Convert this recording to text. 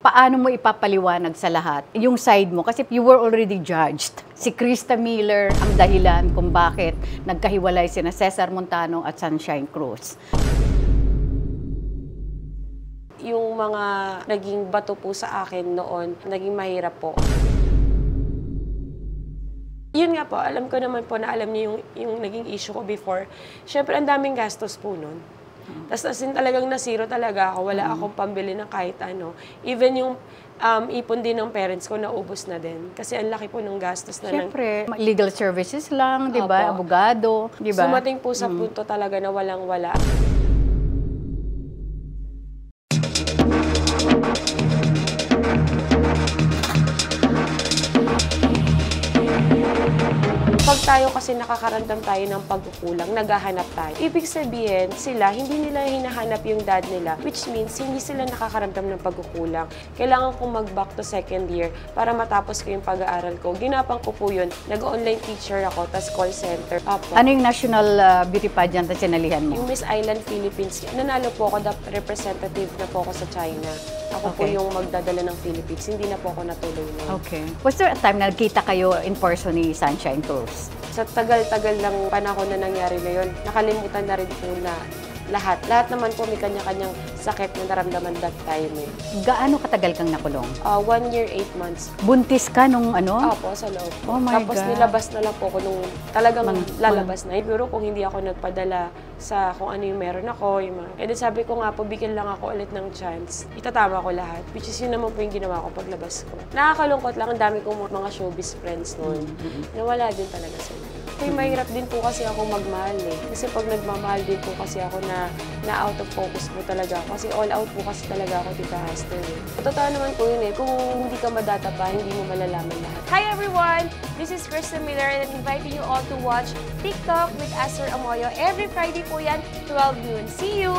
Paano mo ipapaliwanag sa lahat yung side mo? Kasi you were already judged. Si Krista Miller ang dahilan kung bakit nagkahiwalay sina Cesar Montano at Sunshine Cruz. Yung mga naging bato po sa akin noon, naging mahirap po. Yun nga po, alam ko naman po na alam niyo yung naging issue ko before. Siyempre, ang daming gastos po nun. Tapos as in, talagang nasiro talaga ako. Wala akong pambili ng kahit ano. Even yung ipon din ng parents ko, naubos na din. Kasi ang laki po ng gastos na. Siyempre, legal services lang, di ba? Abogado, di ba? Sumating po sa punto talaga na walang-wala. Pag tayo kasi nakakaramdam tayo ng pagkukulang, naghahanap tayo. Ibig sabihin, sila, hindi nila hinahanap yung dad nila, which means hindi sila nakakaramdam ng pagkukulang. Kailangan kong mag-back to second year para matapos ko yung pag-aaral ko. Ginapang ko po yun. Nag-online teacher ako, tas call center. Ano yung national beauty pageant na sinalihan mo? Yung Miss Island Philippines. Nanalo po ako, representative na po ako sa China. Ako po yung magdadala ng Philippines. Hindi na po ako natuloy na. Okay. Was there a time na nagkita kayo in person ni Sunshine Cruz? Sa tagal-tagal ng panahon na nangyari na yun, nakalimutan na rin po na lahat. Lahat naman po may kanya-kanyang sakit na naramdaman that time eh. Gaano katagal kang nakulong? 1 year, 8 months. Buntis ka nung ano? Opo, sa loob. Oh my Tapos God. nilabas na lang po ko nung talagang lalabas na. Pero kung hindi ako nagpadala sa kung ano yung meron ako, yung mga... And then sabi ko nga po, bigyan lang ako ulit ng chance. Itatama ko lahat. Which is yun naman po yung ginawa ko paglabas ko. Nakakalungkot lang, ang dami kong mga showbiz friends noon. Nawala din talaga sila. Kaya mahirap din po kasi ako magmahal eh. Kasi pag nagmamahal din po kasi ako na out of focus po talaga ako. Kasi all out po kasi talaga ako, Tita Aster eh. Totoo naman po yun eh. Kung hindi ka madata pa, hindi mo malalaman lahat. Hi everyone! This is Krista Miller and I'm inviting you all to watch TikTok with Aster Amoyo. Every Friday po yan, 12 noon. See you!